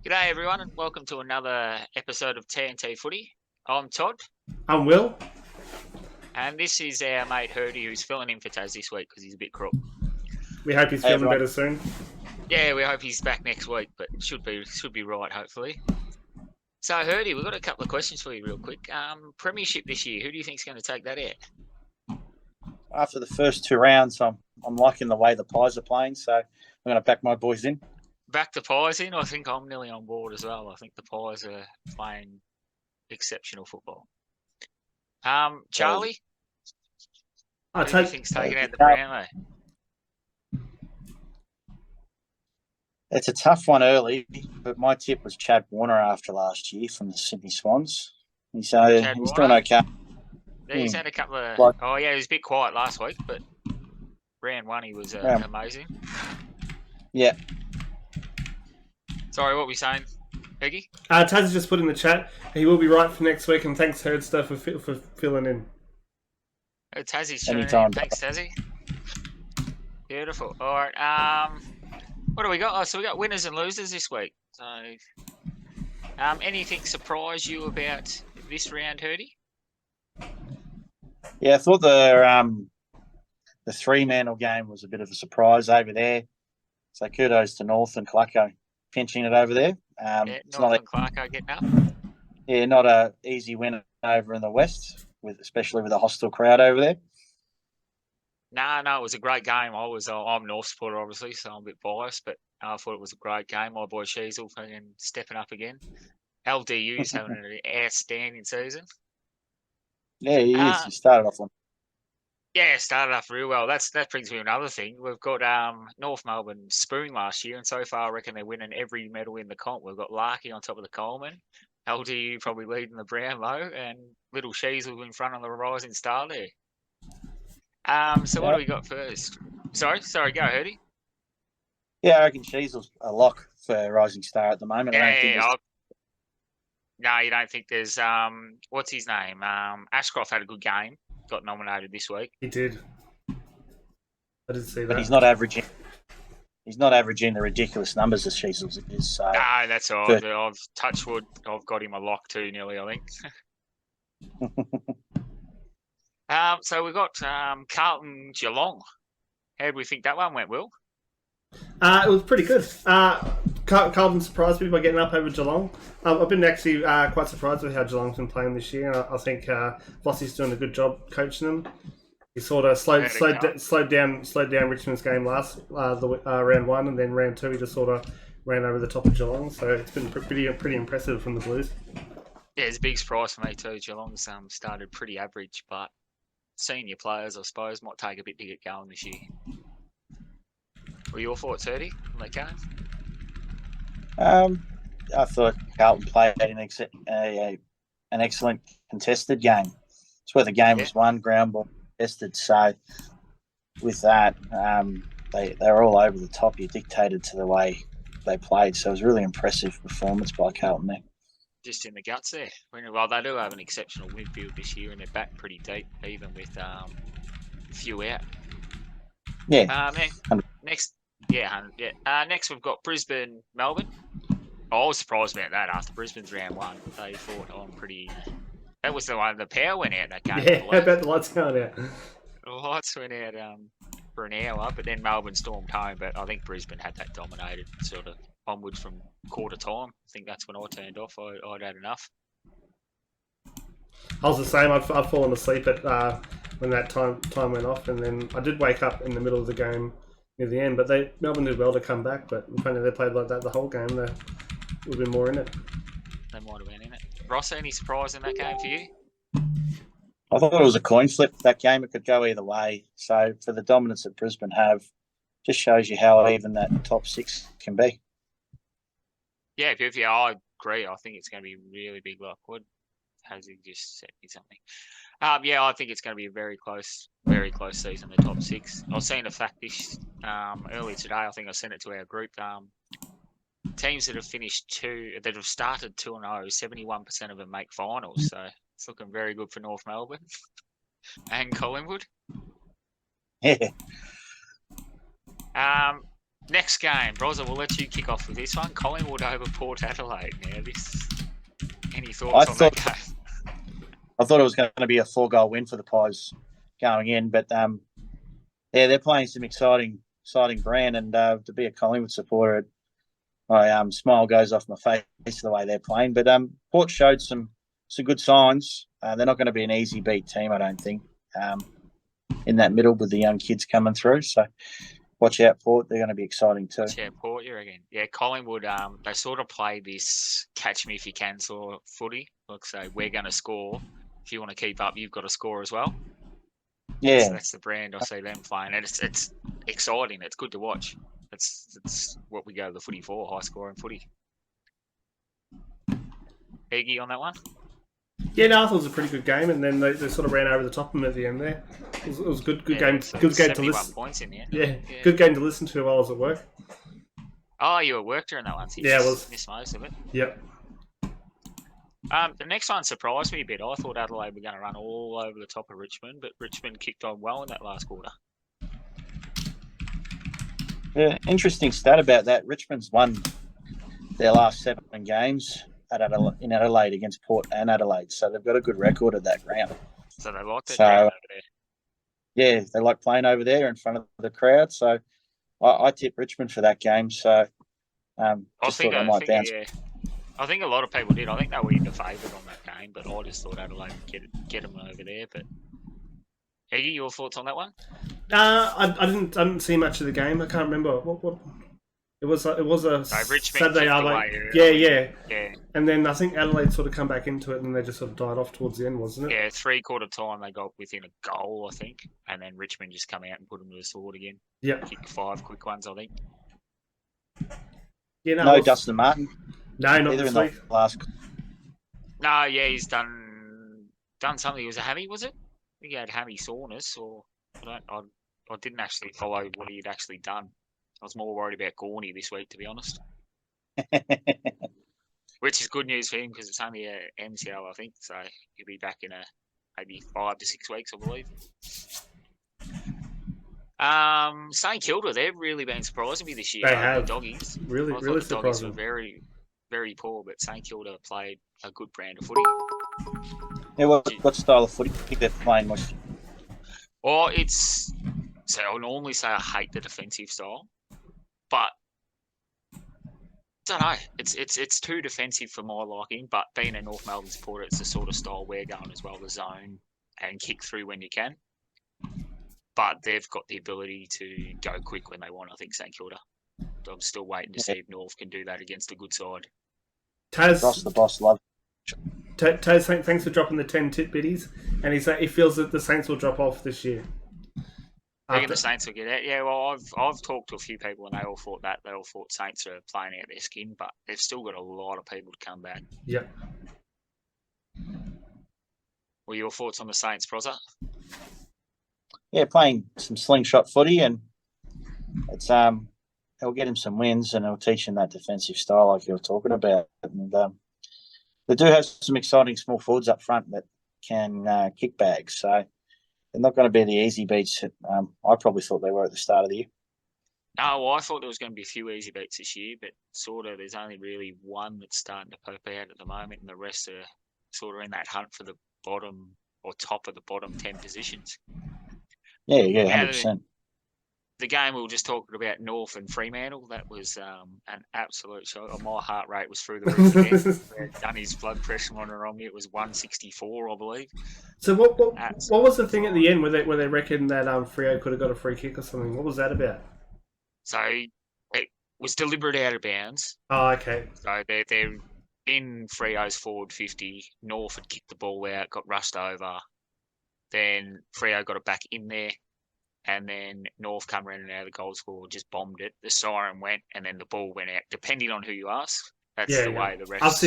G'day everyone and welcome to another episode of TNT Footy. I'm Todd I'm Will. and this is our mate Hurdy who's filling in for Taz this week because he's a bit crook. We hope he's Hey, feeling everyone. better soon. Yeah, we hope he's back next week, but should be right hopefully. So Hurdy, we've got a couple of questions for you real quick. Premiership this year, who do you think's going to take that out? After the first two rounds, I'm liking the way the Pies are playing, so I'm going to back my boys in. Back the Pies in. I think I'm nearly on board as well. I think the Pies are playing exceptional football. Charlie, who do you think's taking out the Brownlow? It's a tough one early, but my tip was Chad Warner after last year from the Sydney Swans. He's doing okay. Yeah, he's had a couple of. Oh yeah, he was a bit quiet last week, but round one he was amazing. Yeah. Sorry, what were we saying, Egi? Taz has just put in the chat. He will be right for next week, and thanks Herdster for filling in. Oh, Tazzy's tuning in. Thanks, Tazzy. Beautiful. All right. What do we got? Oh, so we got winners and losers this week. So, anything surprise you about this round, Hurdy? Yeah, I thought the three-mantle game was a bit of a surprise over there. So kudos to North and Clarko pinching it over there. North and Clarko getting up. Yeah, not a easy win over in the West, especially with a hostile crowd over there. No, it was a great game. I'm a North supporter, obviously, so I'm a bit biased, but I thought it was a great game. My boy Sheasel stepping up again. LDU's having an outstanding season. Yeah, he is. He started off on. Yeah, started off real well. That brings me to another thing. We've got North Melbourne spoon last year, and so far I reckon they're winning every medal in the comp. We've got Larky on top of the Coleman, LDU probably leading the Brownlow, and Little Sheasel in front of the rising star there. So what do we got first? Sorry, go Hurdy. Yeah, I reckon Sheasel's a lock for rising star at the moment. No, you don't think there's what's his name? Ashcroft had a good game. Got nominated this week. He did. I didn't see that. But he's not averaging. He's not averaging the ridiculous numbers as Sheasels is. So no, that's all right. I've touched wood. I've got him a lock too, nearly. I think. So we've got Carlton Geelong. How do we think that one went, Will? It was pretty good. Carlton surprised me by getting up over Geelong. I've been actually quite surprised with how Geelong's been playing this year. I think Vossi's doing a good job coaching them. He sort of slowed down Richmond's game last round one, and then round two he just sort of ran over the top of Geelong. So it's been pretty impressive from the Blues. Yeah, it's a big surprise for me too. Geelong's started pretty average, but senior players, I suppose, might take a bit to get going this year. What your thoughts, 30 on that game? I thought Carlton played an excellent contested game. It's where the game was won, ground ball contested. So with that, they were all over the top. You dictated to the way they played. So it was a really impressive performance by Carlton there. Just in the guts there. Well, they do have an exceptional midfield this year, and they're back pretty deep, even with a few out. Yeah. Next we've got Brisbane, Melbourne. I was surprised about that after Brisbane's round one. They fought on pretty. That was the one the power went out that game. Yeah, how about the lights going out? The lights went out for an hour, but then Melbourne stormed home. But I think Brisbane had that dominated sort of onwards from quarter time. I think that's when I turned off. I'd had enough. I was the same. I'd fallen asleep at when that time went off, and then I did wake up in the middle of the game near the end. But Melbourne did well to come back. But apparently they played like that the whole game. There would have been more in it. They might have been in it. Ross, any surprise in that game for you? I thought it was a coin flip, that game. It could go either way. So for the dominance that Brisbane have, just shows you how even that top six can be. Yeah, I agree. I think it's going to be really big luck. What has he just said me something? Yeah, I think it's going to be a very close season, the top six. I was seeing a fact this earlier today. I think I sent it to our group. Teams that have started 2-0, 71% of them make finals. So it's looking very good for North Melbourne and Collingwood. Yeah. Next game, Brossa, we'll let you kick off with this one. Collingwood over Port Adelaide. Now, any thoughts on that game? I thought it was going to be a 4-goal win for the Pies going in, but they're playing some exciting brand, and to be a Collingwood supporter, my smile goes off my face the way they're playing. But Port showed some good signs. They're not going to be an easy beat team, I don't think, in that middle with the young kids coming through. So watch out, Port. They're going to be exciting too. Yeah, Port, you reckon? Yeah, Collingwood, they sort of play this catch me if you can sort of footy. Like, say, we're going to score. If you want to keep up, you've got to score as well. Yeah. That's the brand I see them playing. And it's exciting. It's good to watch. It's what we go to the footy for, high-scoring footy. Egi on that one? Yeah, no, I thought it was a pretty good game, and then they sort of ran over the top of them at the end there. It was a good game. So Good game to listen. Points in there. Yeah, good game to listen to while I was at work. Oh, you were at work during that one. So yeah, I was. Missed most of it. Yep. The next one surprised me a bit. I thought Adelaide were going to run all over the top of Richmond, but Richmond kicked on well in that last quarter. Yeah, interesting stat about that. Richmond's won their last 7 games in Adelaide against Port and Adelaide, so they've got a good record at that ground. So they like that ground over there. Yeah, they like playing over there in front of the crowd. So I tip Richmond for that game. So I think a lot of people did. I think they were in the favourite on that game, but I just thought Adelaide would get them over there. But Egi, your thoughts on that one? I didn't see much of the game. I can't remember what. It was a Saturday Adelaide. Yeah. And then I think Adelaide sort of come back into it, and they just sort of died off towards the end, wasn't it? Yeah, 3/4 time they got within a goal, I think, and then Richmond just come out and put them to the sword again. Yeah, kicked 5 quick ones, I think. Yeah, no Dustin Martin. No, not this week. No, yeah, he's done something. It was a hammy, was it? I think he had hammy soreness, or I didn't actually follow what he had actually done. I was more worried about Gorney this week, to be honest. Which is good news for him because it's only a MCL, I think. So he'll be back in maybe 5 to 6 weeks, I believe. St Kilda, they've really been surprising me this year. They have. The Doggies. Really the surprising. Doggies were very, very poor, but St Kilda played a good brand of footy. Yeah, what style of footy do you think they're playing most? Well, so I normally say I hate the defensive style, but I don't know. It's too defensive for my liking. But being a North Melbourne supporter, it's the sort of style we're going as well, the zone and kick through when you can. But they've got the ability to go quick when they want. I think St Kilda. I'm still waiting to see if North can do that against a good side. Taz, the boss, love. Taz, thanks for dropping the 10 tit biddies, and he feels that the Saints will drop off this year. I think the Saints will get out. Yeah, well, I've talked to a few people and they all thought that. They all thought Saints are playing out their skin, but they've still got a lot of people to come back. Yep. What are your thoughts on the Saints, Brossa? Yeah, playing some slingshot footy, and it's it'll get him some wins, and it'll teach him that defensive style like you were talking about. And they do have some exciting small forwards up front that can kick bags, so they're not going to be the easy beats that I probably thought they were at the start of the year. No, well, I thought there was going to be a few easy beats this year, but sort of there's only really one that's starting to pop out at the moment, and the rest are sort of in that hunt for the bottom or top of the bottom 10 positions. Yeah, 100%. The game we were just talking about, North and Fremantle, that was an absolute shock. My heart rate was through the roof again. Dunny's blood pressure monitor on me. It was 164, I believe. So what was the thing at the end where they reckoned that Freo could have got a free kick or something? What was that about? So it was deliberate out of bounds. Oh, okay. So they're in Freo's forward 50. North had kicked the ball out, got rushed over. Then Freo got it back in there. And then North come around and out of the goal score, just bombed it. The siren went, and then the ball went out. Depending on who you ask, that's the way the refs. I've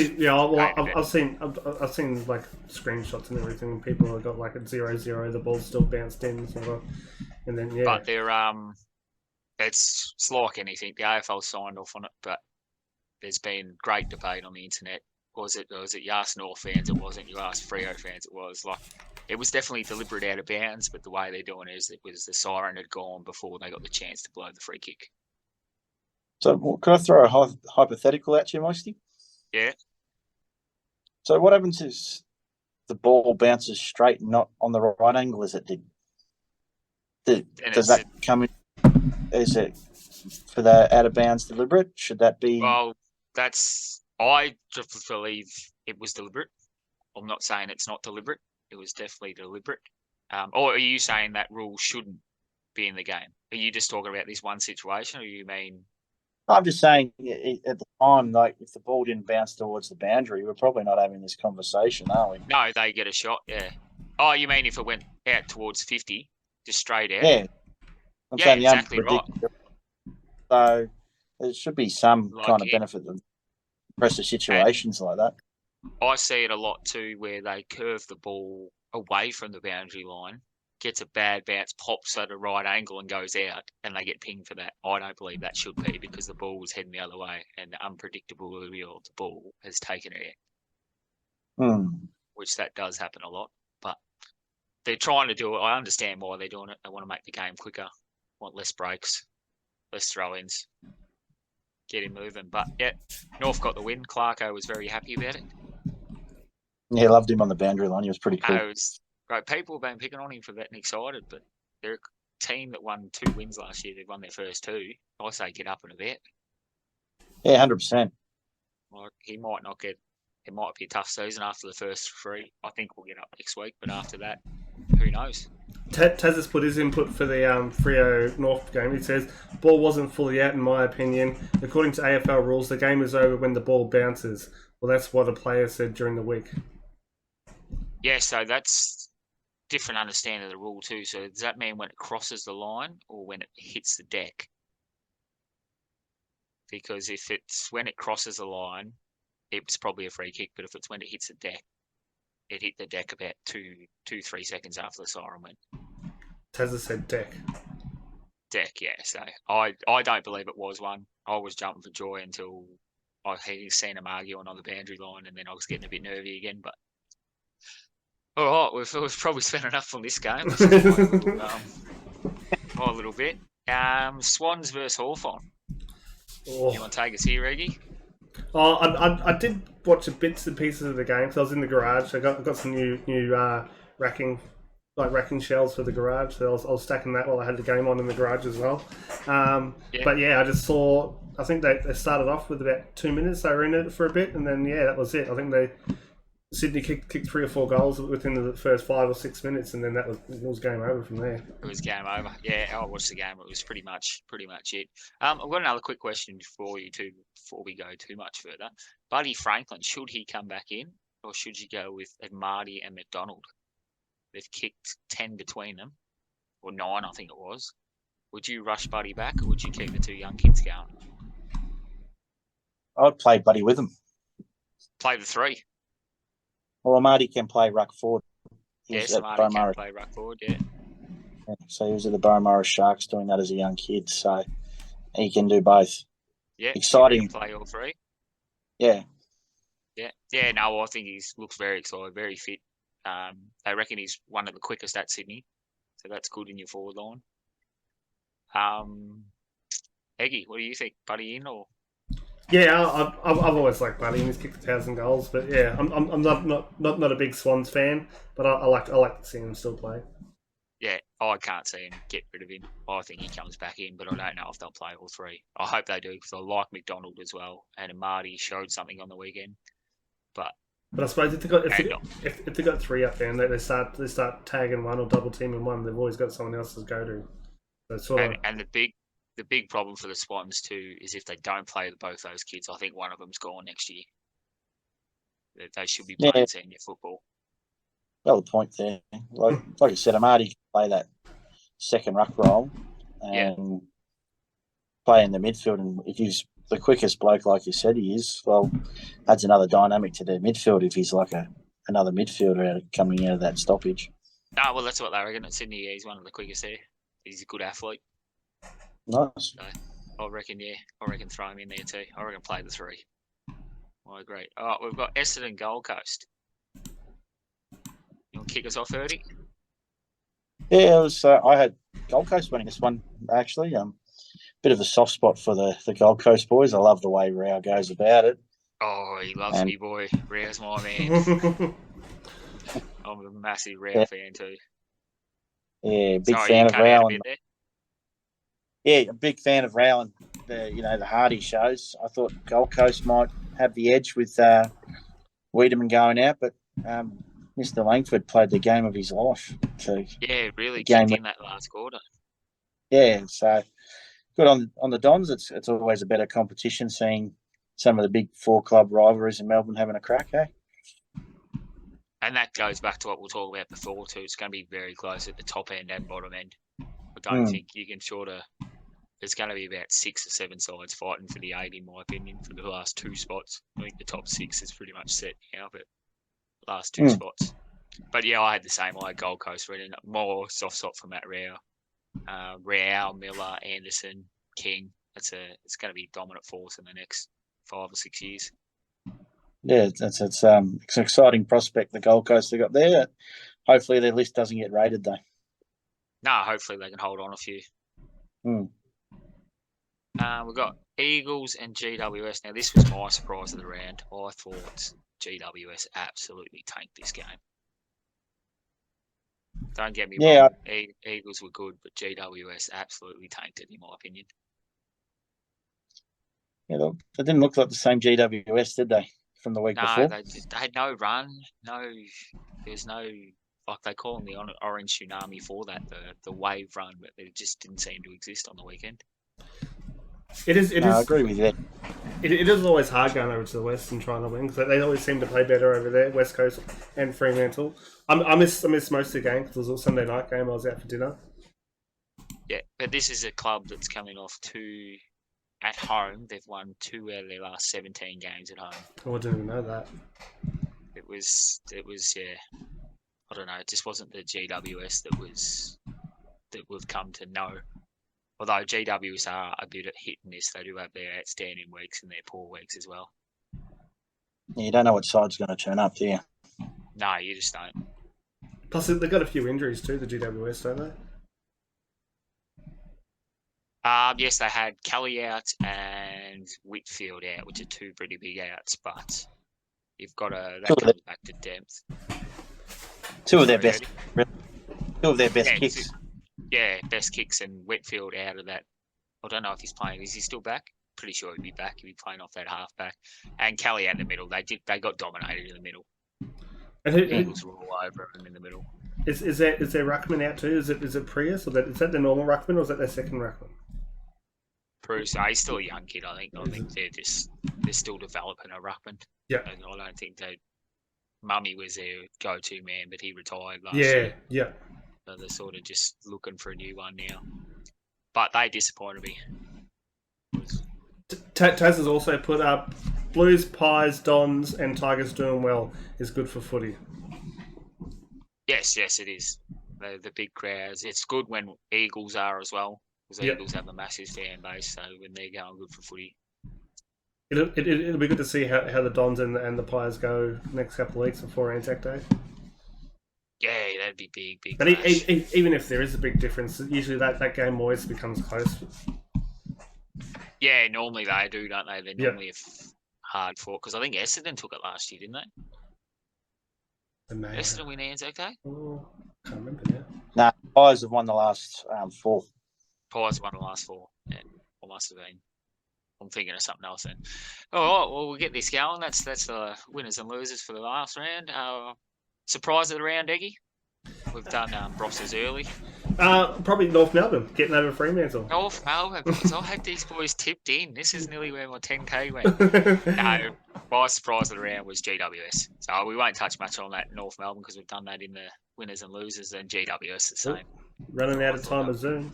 seen like screenshots and everything, and people have got like a 0-0. The ball's still bounced in, sort of, and then But they're it's like anything. The AFL signed off on it, but there's been great debate on the internet. Was it you asked North fans? It wasn't. You asked Freo fans? It was. Like, it was definitely deliberate out of bounds, but the way they're doing it is the siren had gone before they got the chance to blow the free kick. So could I throw a hypothetical at you, Moisty? Yeah. So what happens if the ball bounces straight and not on the right angle as it did? Does that come in? Is it for the out of bounds deliberate? Should that be? Well, I just believe it was deliberate. I'm not saying it's not deliberate. It was definitely deliberate. Or are you saying that rule shouldn't be in the game? Are you just talking about this one situation, or you mean? I'm just saying at the time, like if the ball didn't bounce towards the boundary, we're probably not having this conversation, are we? No, they get a shot. Yeah. Oh, you mean if it went out towards 50, just straight out? Yeah. I'm Yeah, saying the exactly right. unpredictable. So there should be some Like kind of benefit of pressure situations like that. I see it a lot too, where they curve the ball away from the boundary line, gets a bad bounce, pops at a right angle and goes out, and they get pinged for that. I don't believe that should be, because the ball was heading the other way, and the unpredictability of the ball has taken it out, which that does happen a lot. But they're trying to do it. I understand why they're doing it. They want to make the game quicker, want less breaks, less throw-ins, get him moving. But yeah, North got the win. Clarko was very happy about it. Yeah, loved him on the boundary line. He was pretty cool. It was great. People have been picking on him for that and excited, but they're a team that won 2 wins last year. They've won their first 2. I say get up and about. Yeah, 100%. Like, he might not get. It might be a tough season after the first 3. I think we'll get up next week, but after that, who knows? Taz has put his input for the Freo North game. He says, ball wasn't fully out in my opinion. According to AFL rules, the game is over when the ball bounces. Well, that's what a player said during the week. Yeah, so that's different understanding of the rule too. So does that mean when it crosses the line or when it hits the deck? Because if it's when it crosses the line, it was probably a free kick. But if it's when it hits the deck, it hit the deck about 3 seconds after the siren went. Taz said deck. Deck, yeah. So I don't believe it was one. I was jumping for joy until I had seen them arguing on the boundary line, and then I was getting a bit nervy again. But all right, we've probably spent enough on this game. Let's just a little bit. Swans versus Hawthorn. Oh. You want to take us here, Egi? Oh, I did watch bits and pieces of the game because I was in the garage. I got some new racking shelves for the garage, so I was stacking that while I had the game on in the garage as well. But yeah, I just saw. I think they started off with about 2 minutes. They were in it for a bit, and then that was it. I think Sydney kicked 3 or 4 goals within the first 5 or 6 minutes, and then it was game over from there. It was game over. Yeah, I watched the game. It was pretty much it. I've got another quick question for you too, before we go too much further. Buddy Franklin, should he come back in, or should you go with Marty and McDonald? They've kicked 10 between them, or 9, I think it was. Would you rush Buddy back, or would you keep the 2 young kids going? I'd play Buddy with them. Play the 3. Well, Marty can play ruck forward. Yes, Marty can play ruck forward, yeah. So he was at the Burramurra Sharks doing that as a young kid, so he can do both. Yeah, exciting. Play all 3. Yeah. Yeah. No, I think he looks very excited, very fit. They reckon he's one of the quickest at Sydney, so that's good in your forward line. Egi, what do you think? Buddy in or? Yeah, I've always liked Buddy, and he's kicked 1,000 goals. But yeah, I'm not a big Swans fan, but I like to see him still play. Yeah, I can't see him get rid of him. I think he comes back in, but I don't know if they'll play all 3. I hope they do, because I like McDonald as well, and Marty showed something on the weekend. But I suppose if they got 3 up there and they start tagging one or double teaming one, they've always got someone else to go to. So and the big problem for the Swans too is if they don't play both those kids, I think one of them's gone next year. They should be playing senior football. Well, the point there, like you said, Amadi can play that second ruck role and play in the midfield. And if he's the quickest bloke, like you said he is, well, adds another dynamic to their midfield if he's like another midfielder coming out of that stoppage. No, well, that's what they reckon at Sydney. He's one of the quickest there. He's a good athlete. Nice. So, I reckon throw him in there too. I reckon play the 3. I agree. All right, we've got Essendon Gold Coast. You want to kick us off, Erdy? Yeah, it was. I had Gold Coast winning this one actually. bit of a soft spot for the Gold Coast boys. I love the way Rao goes about it. Oh, he loves me, boy. Rao's my man. I'm a massive Rao fan too. Yeah, big Sorry, fan you of cut out Rao. a bit there. Yeah, a big fan of Rao and the Hardy shows. I thought Gold Coast might have the edge with Wiedemann going out, but Mr. Langford played the game of his life. So Yeah, really kicked in that last quarter. yeah, so good on the Dons. It's always a better competition seeing some of the big 4 club rivalries in Melbourne having a crack, eh? And that goes back to what we'll talk about before too. It's going to be very close at the top end and bottom end. I don't think you can there's going to be about 6 or 7 sides fighting for the 8, in my opinion, for the last 2 spots. I think the top 6 is pretty much set now, but last 2 spots. But yeah, I had the same. I had Gold Coast winning. More soft spot for Matt Rao. Rao, Miller, Anderson, King. It's going to be a dominant force in the next 5 or 6 years. Yeah, it's an exciting prospect the Gold Coast have got there. Hopefully their list doesn't get raided though. No, hopefully they can hold on a few. We've got Eagles and GWS. Now, this was my surprise of the round. I thought GWS absolutely tanked this game. Don't get me wrong. Eagles were good, but GWS absolutely tanked it, in my opinion. Yeah, they didn't look like the same GWS, did they, from the week before? No, they had no run. There's no, like they call them the orange tsunami for that, the wave run, but it just didn't seem to exist on the weekend. It is. I agree with that. It is always hard going over to the West and trying to win because they always seem to play better over there, West Coast and Fremantle. I miss most of the game because it was a Sunday night game. I was out for dinner. Yeah, but this is a club that's coming off 2 at home. They've won 2 out of their last 17 games at home. Oh, I didn't even know that. It was yeah. I don't know. It just wasn't the GWS that we've come to know. Although GWS are a bit hit and miss, they do have their outstanding weeks and their poor weeks as well. Yeah, you don't know what side's going to turn up, do you? No, you just don't. Plus, they've got a few injuries too, the GWS, don't they? Yes, they had Kelly out and Whitfield out, which are 2 pretty big outs, but you've got that comes back to depth. 2 of their best kicks. Yeah, best kicks, and Whitfield out of that. I don't know if he's playing. Is he still back? Pretty sure he'd be back. He'd be playing off that half back. And Kelly out in the middle. They got dominated in the middle. And the Eagles were all over him in the middle. Is their ruckman out too? Is it Prius, or is that the normal ruckman, or is that their second ruckman? Bruce, he's still a young kid. I think they're still developing a ruckman. Yeah. I don't think Mummy was their go-to man, but he retired last year. Yeah. So they're sort of just looking for a new one now. But they disappointed me. Taz has also put up Blues, Pies, Dons, and Tigers doing well is good for footy. Yes, it is. The big crowds. It's good when Eagles are as well, because Eagles have a massive fan base. So when they're going good for footy, it'll be good to see how the Dons and the Pies go next couple of weeks before Anzac Day. Yeah, that'd be big. But even if there is a big difference, usually that game always becomes close. Yeah, normally they do, don't they? They're normally hard fought, because I think Essendon took it last year, didn't they? Essendon win Anzac Day? Oh, can't remember now. No, Pies have won the last 4. Pies won the last 4. Yeah, or must have been. I'm thinking of something else then. All right, well, we'll get this going. That's the winners and losers for the last round. Surprise of the round, Egi? We've done Brosses early. Probably North Melbourne, getting over Fremantle. North Melbourne, because I had these boys tipped in. This is nearly where my 10K went. No, my surprise of the round was GWS. So we won't touch much on that North Melbourne because we've done that in the winners and losers, and GWS the same. Running out of time of Zoom.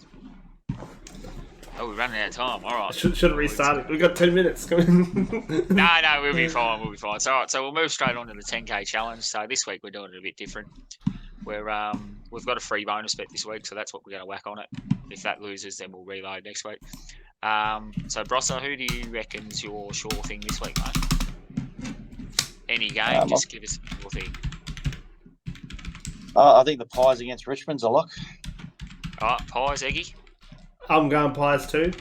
Oh, we're running out of time. All right. Should have restarted. We've got 10 minutes. No, we'll be fine. We'll be fine. So, all right, so we'll move straight on to the 10K challenge. So this week we're doing it a bit different. We've got a free bonus bet this week, so that's what we're going to whack on it. If that loses, then we'll reload next week. So Brossa, who do you reckon's your sure thing this week, mate? Any game, just give us your thing. I think the Pies against Richmond's a lock. All right, Pies, Egi. I'm going Pies too.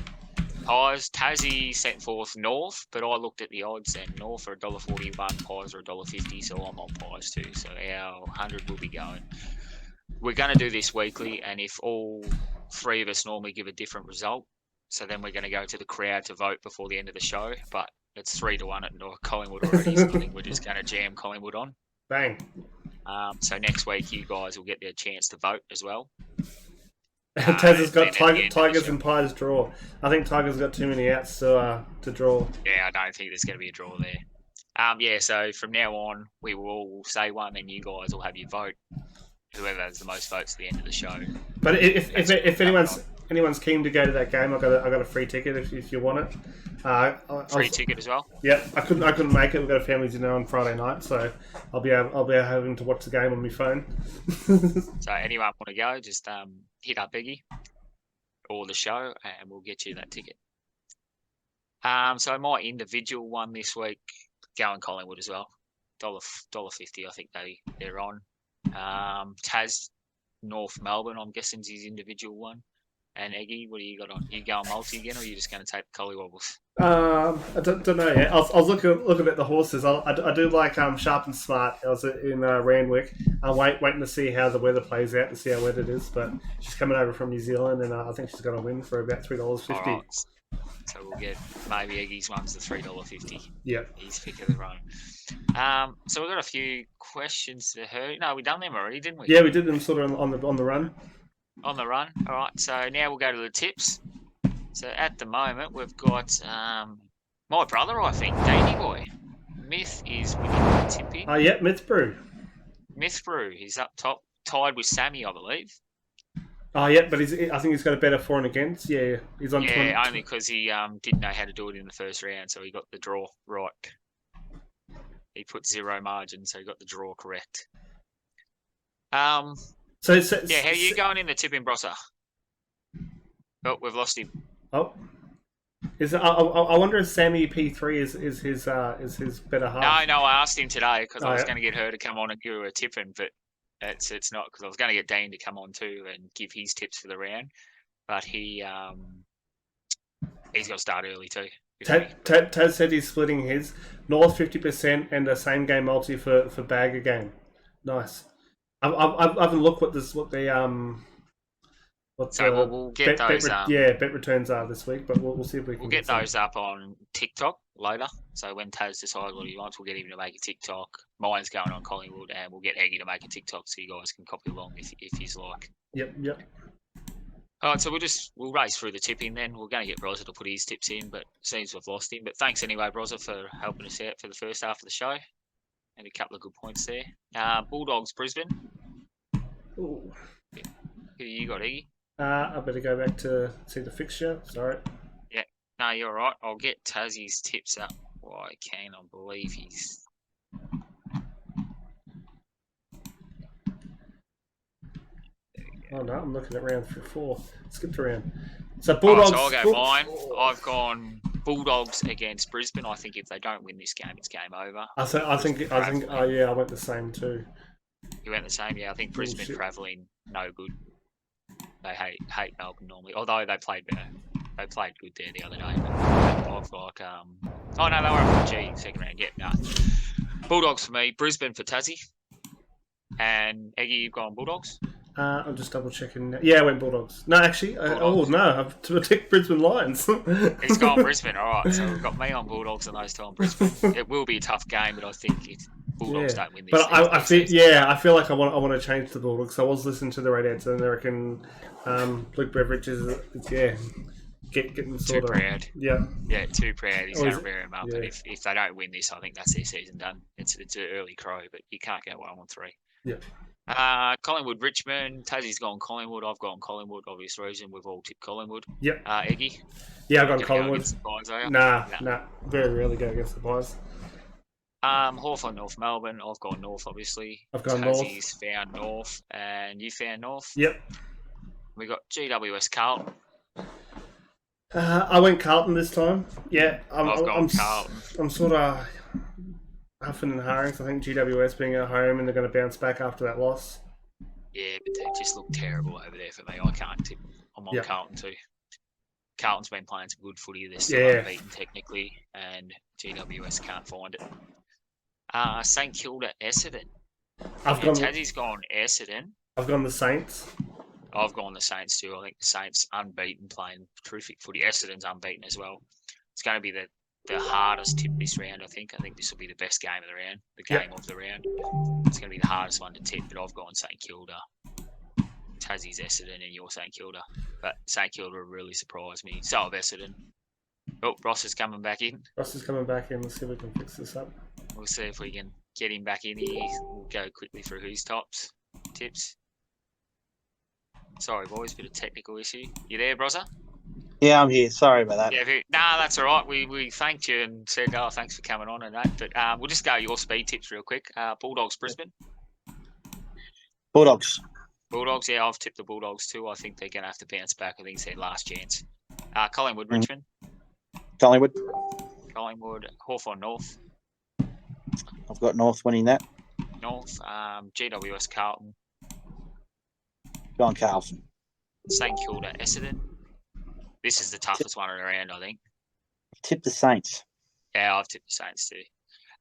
Pies, Tassie sent forth North, but I looked at the odds and North are $1.41, Pies are $1.50, so I'm on Pies too. So our 100 will be going. We're going to do this weekly, and if all three of us normally give a different result, so then we're going to go to the crowd to vote before the end of the show. But it's 3-1 at Collingwood already, so I think we're just going to jam Collingwood on. Bang. So next week, you guys will get the chance to vote as well. Taz has got Tigers and Pies draw. I think Tigers got too many outs to draw. Yeah, I don't think there's going to be a draw there. Yeah, so from now on, we will all say one, and you guys will have your vote. Whoever has the most votes at the end of the show. But if anyone's keen to go to that game, I got a free ticket if you want it. Free ticket as well. Yeah, I couldn't make it. We've got a family dinner on Friday night, so I'll be having to watch the game on my phone. So anyone want to go, just hit up Egi or the show, and we'll get you that ticket. So my individual one this week, going Collingwood as well. $1.50, I think they're on. Taz North Melbourne, I'm guessing is his individual one. And Egi, what do you got on? You going multi again, or are you just going to take the Collie Wobbles? I don't know yet. I was looking at the horses. I do like Sharp and Smart. I was in Randwick. I'm waiting to see how the weather plays out, to see how wet it is. But she's coming over from New Zealand, and I think she's going to win for about $3.50. Right. So we'll get maybe Egi's one's the $3.50. Yeah. He's pick of the run. So we've got a few questions to her. No, we done them already, didn't we? Yeah, we did them sort of on the run. On the run. All right. So now we'll go to the tips. So at the moment we've got my brother, I think, Davey Boy. Myth is winning the tipping. Yeah, Myth Brew. Myth Brew. He's up top, tied with Sammy, I believe. Yeah, but I think he's got a better for and against. Yeah, he's on. Yeah, only because he didn't know how to do it in the first round, so he got the draw right. He put 0 margin, so he got the draw correct. So how are you going in the tipping, Brossa? Oh, we've lost him. Oh, I wonder if Sammy P3 is his better half. No, I asked him today because I was going to get her to come on and do a tipping, but it's not, because I was going to get Dean to come on too and give his tips for the round, but he's got to start early too. Todd said he's splitting his North 50% and the same game multi for bag again. Nice. I haven't looked what the we'll get those. Bet returns are this week, but we'll see if we can. We'll get those up on TikTok later. So when Taz decides what he wants, we'll get him to make a TikTok. Mine's going on Collingwood, and we'll get Egi to make a TikTok so you guys can copy along if he's like. Yep. All right, so we'll race through the tipping then. We're going to get Brossa to put his tips in, but it seems we've lost him. But thanks anyway, Brossa, for helping us out for the first half of the show. And a couple of good points there. Bulldogs, Brisbane. Ooh. Who you got, Egi? I better go back to see the fixture. Sorry. Yeah, no, you're all right. I'll get Tassie's tips up while I can. I believe he's... Oh no, I'm looking at round 4. Skipped around. So Bulldogs. So I'll go mine. I've gone Bulldogs against Brisbane. I think if they don't win this game, it's game over. I think. Oh yeah, I went the same too. You went the same, yeah. I think Brisbane travelling no good. They hate Melbourne normally, although they played better. They played good there the other day. But like, oh no, they were up for G second round. Yeah, no. Bulldogs for me. Brisbane for Tassie. And Egi, you've gone Bulldogs. I'm just double checking. Yeah, I went Bulldogs. No, actually, I've ticked Brisbane Lions. He's gone Brisbane. All right, so we've got me on Bulldogs and those two on Brisbane. It will be a tough game, but I think if Bulldogs don't win this, but I feel like I want to change the Bulldogs. I was listening to the radio, and I reckon Luke Beveridge is getting sort too proud. Yeah, too proud. He's going to bear him up. Yeah. And if they don't win this, I think that's their season done. It's an early crow, but you can't go 1-3. Yeah. Collingwood, Richmond. Tassie's gone Collingwood. I've gone Collingwood. Obvious reason. We've all tipped Collingwood. Yep. Egi. Yeah, I've gone Collingwood. Nah. Very rarely go against the boys. Hawthorn, North Melbourne. I've gone North, obviously. I've gone Tassie's found North, and you found North. Yep. We got GWS Carlton. I went Carlton this time. Yeah, I've gone Carlton. I'm sort of huffing and harring. So I think GWS being at home and they're going to bounce back after that loss. Yeah, but they just look terrible over there for me. I can't tip. I'm on Carlton too. Carlton's been playing some good footy. They're still Yeah. unbeaten technically, and GWS can't find it. St Kilda, Essendon. Tassie's gone Essendon. I've gone the Saints. I've gone the Saints too. I think the Saints unbeaten, playing terrific footy. Essendon's unbeaten as well. It's going to be the hardest tip this round, I think. I think this will be the best game of the round, the game of the round. It's going to be the hardest one to tip, but I've gone St Kilda. Tassie's Essendon and you're St Kilda. But St Kilda really surprised me. So have Essendon. Oh, Ross is coming back in. Ross is coming back in. Let's see if we can fix this up. We'll see if we can get him back in here. We'll go quickly through who's tips. Sorry, boys, bit of technical issue. You there, Brossa? Yeah, I'm here. Sorry about that. Yeah, that's all right. We thanked you and said, thanks for coming on and that. But we'll just go your speed tips real quick. Bulldogs, Brisbane. Bulldogs. Bulldogs, yeah, I've tipped the Bulldogs too. I think they're going to have to bounce back. I think it's their last chance. Collingwood, Richmond. Collingwood. Hawthorn, North. I've got North winning that. North. GWS, Carlton. Gone Carlton. St Kilda, Essendon. This is the toughest one around, I think. Tip the Saints. Yeah, I've tipped the Saints too.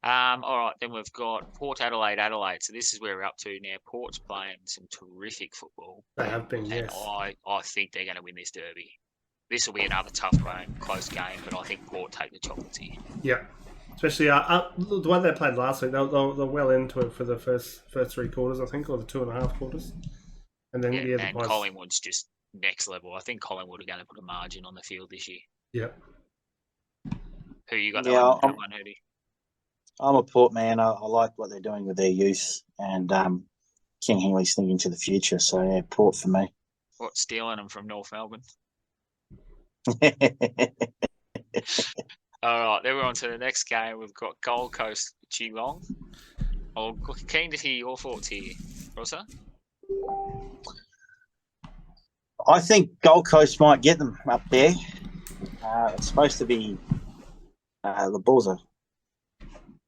All right, then we've got Port Adelaide. So this is where we're up to now. Port's playing some terrific football. They have been, yes. And I think they're going to win this derby. This will be another tough game, close game, but I think Port take the chocolates here. Yeah. Especially the one they played last week, they're well into it for the first 3 quarters, I think, or the 2.5 quarters. And then and Collingwood's just next level. I think Collingwood are going to put a margin on the field this year. Yeah. Who you got? That one, Hoodie? I'm a Port man. I like what they're doing with their youth, and King Henley's thinking to the future. So yeah, Port for me. What, stealing them from North Melbourne? All right, then we're on to the next game. We've got Gold Coast, Geelong. I'm keen to hear your thoughts here, Brossa. I think Gold Coast might get them up there. It's supposed to be the balls are.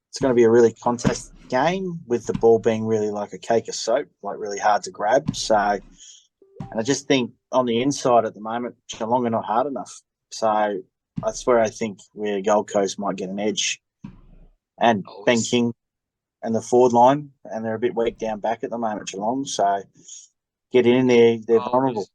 It's going to be a really contested game with the ball being really like a cake of soap, like really hard to grab. So, and I just think on the inside at the moment, Geelong are not hard enough. So that's where I think Gold Coast might get an edge. And Ben King and the forward line, and they're a bit weak down back at the moment, Geelong. So get in there, they're vulnerable.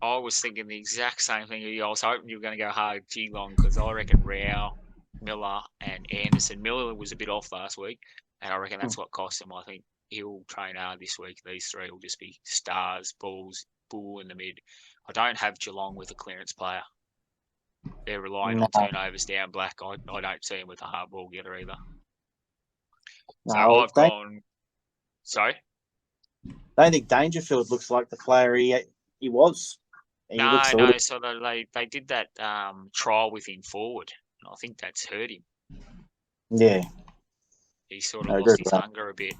I was thinking the exact same thing. I was hoping you were going to go hard Geelong because I reckon Rao, Miller and Anderson. Miller was a bit off last week, and I reckon that's what cost him. I think he'll train hard this week. These three will just be stars, bulls, bull in the mid. I don't have Geelong with a clearance player. They're relying on turnovers down black. I don't see him with a hard ball getter either. So I've gone... Sorry? I don't think Dangerfield looks like the player he was. No. So they did that trial with him forward. And I think that's hurt him. Yeah. He sort of lost his hunger a bit.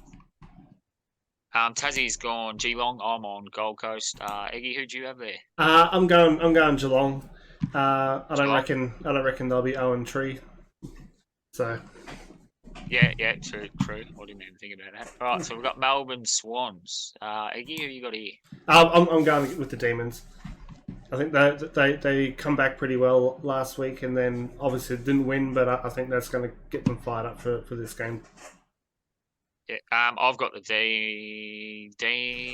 Tassie's gone Geelong. I'm on Gold Coast. Egi, who do you have there? I'm going Geelong. I don't reckon they'll be 0-3. So. Yeah, true. I didn't even think about that. All right, so we've got Melbourne Swans. Egi, who you got here? I'm going with the Demons. I think they come back pretty well last week, and then obviously didn't win, but I think that's going to get them fired up for this game. Yeah, I've got the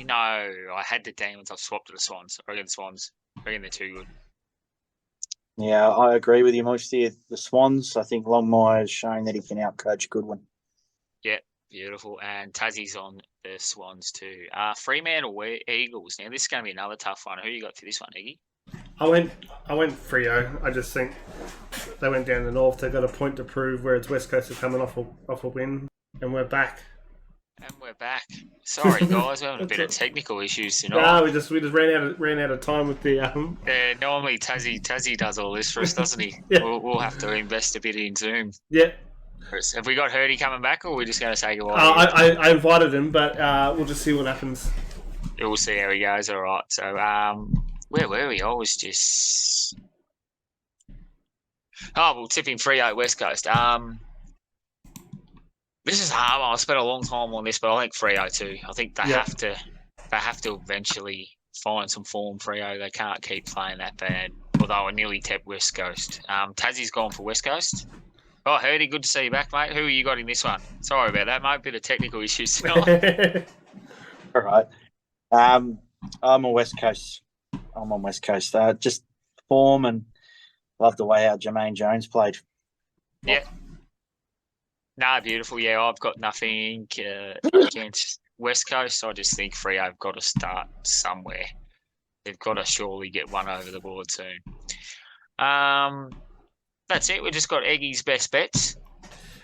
No, I had the Demons. I've swapped to the Swans. I reckon the Swans. I reckon they're too good. Yeah, I agree with you, mostly. The Swans, I think Longmire's showing that he can outcoach Goodwin. Yeah, beautiful. And Tassie's on the Swans too. Fremantle Eagles. Now, this is going to be another tough one. Who you got for this one, Egi? I went Freo. I just think they went down the north. They got a point to prove, whereas West Coast are coming off a win, and we're back. Sorry, guys, we're having a bit of technical issues tonight. No, we just ran out of time with the. Yeah, normally Tassie does all this for us, doesn't he? Yeah. We'll have to invest a bit in Zoom. Yeah. Have we got Hurdy coming back, or are we just going to say goodbye? I invited him, but we'll just see what happens. Yeah, we'll see how he goes. All right. So, where were we? I was just. We'll tip him Freo West Coast. This is hard. I spent a long time on this, but I think Freo too. I think they have to eventually find some form. Freo, they can't keep playing that bad. although I nearly tapped West Coast. Tassie's gone for West Coast. Oh, Hurdy, good to see you back, mate. Who you got in this one? Sorry about that, mate. Bit of technical issues tonight. All right. I'm on West Coast. Just form and love the way how Jermaine Jones played. Yeah. Nah, beautiful. Yeah, I've got nothing against West Coast. I just think Freo have got to start somewhere. They've got to surely get one over the board soon. That's it. We've just got Eggy's best bets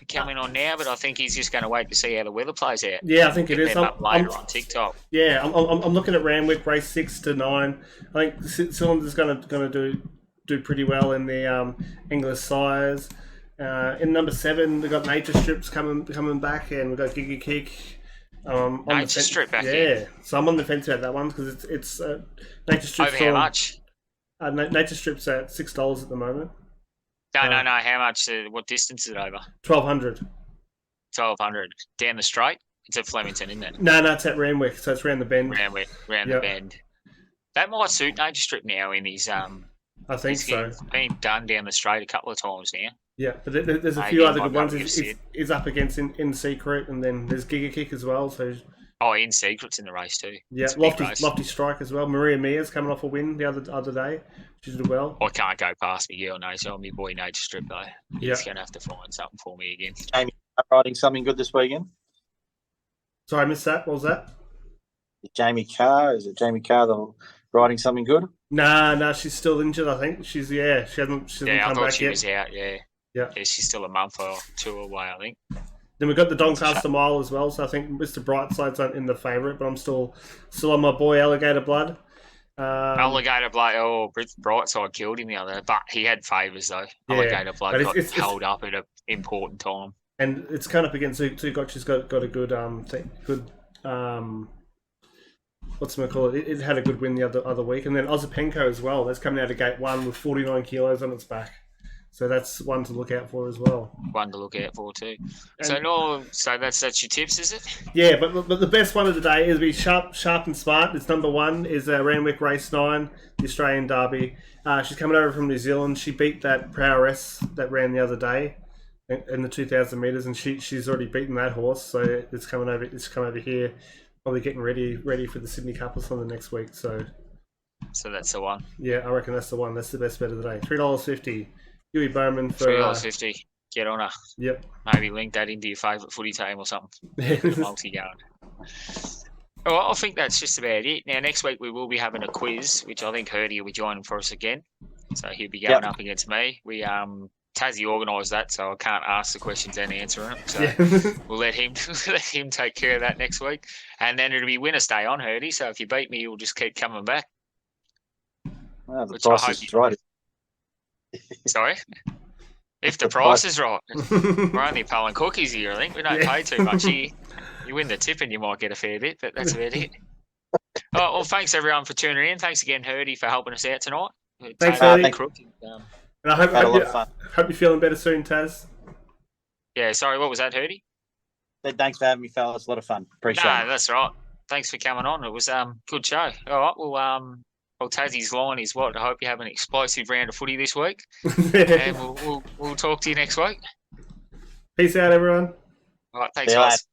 coming on now, but I think he's just going to wait to see how the weather plays out. Yeah, I think it is. Up later on TikTok. Yeah, I'm looking at Randwick race 6 to 9. I think Cylinder's going to do pretty well in the English sires. In number 7, we've got Nature Strips coming back, and we've got Gigi Kick. Nature Strip back in. Yeah, so I'm on the fence about that one because it's Nature Strips. Over how much? Nature Strips at $6 at the moment. No. How much? What distance is it over? 1,200. 1,200 down the straight. It's at Flemington, isn't it? No, it's at Randwick, so it's round the bend. Round the bend. That might suit Nature Strip now in his I think so. It's been done down the straight a couple of times now. Yeah, but there's a few other good ones. He's up against in Secret, and then there's Giga Kick as well. So In Secret's in the race too. Yeah, Lofty Strike as well. Maria Mia's coming off a win the other day. She did well. I can't go past Miguel, no. So I'm your boy Nature Strip though. He's going to have to find something for me again. Jamie riding something good this weekend? Sorry, I missed that. What was that? Is it Jamie Carr riding something good? Nah, she's still injured. I think she hasn't come back yet. I thought she was out. Yeah, yeah. She's still a month or two away, I think. Then we've got the Doncaster Mile as well. So I think Mr. Brightside's in the favourite, but I'm still on my boy Alligator Blood. Alligator Blood. Oh, Brightside killed him the other, but he had favours though. Yeah, Alligator Blood got held up at an important time. And it's kind of against Zugot's got a good what's it called? It had a good win the other week, and then Ozapenko as well. That's coming out of gate 1 with 49 kilos on its back, so that's one to look out for as well. One to look out for too. So that's your tips, is it? Yeah, but the best one of the day is be sharp and smart. It's number 1 is Randwick race 9, the Australian Derby. She's coming over from New Zealand. She beat that Prowess that ran the other day in the 2,000 meters, and she's already beaten that horse. So it's come over here. Probably getting ready for the Sydney Cup or something next week. So that's the one. Yeah, I reckon that's the one. That's the best bet of the day. $3.50. Huey Bowman for $3.50. Get on her. Yep. Maybe link that into your favourite footy team or something. Multi-guard. Well, I think that's just about it. Now, next week we will be having a quiz, which I think Hurdy will be joining for us again. So he'll be going up against me. We Tassie organised that, so I can't ask the questions and answer them. So we'll let him take care of that next week. And then it'll be winner stay on, Hurdy. So if you beat me, you'll just keep coming back. Well, the price is right. Sorry? If the price is right. We're only pulling cookies here, I think. We don't pay too much here. You win the tip and you might get a fair bit, but that's about it. Well, thanks everyone for tuning in. Thanks again, Hurdy, for helping us out tonight. Thanks, Hurdy. And I hope you're feeling better soon, Taz. Yeah, sorry, what was that, Hurdy? Thanks for having me, fellas. A lot of fun. Appreciate it. That's right. Thanks for coming on. It was good show. All right, well, Tassie's line is what? I hope you have an explosive round of footy this week. And we'll talk to you next week. Peace out, everyone. All right, thanks, guys.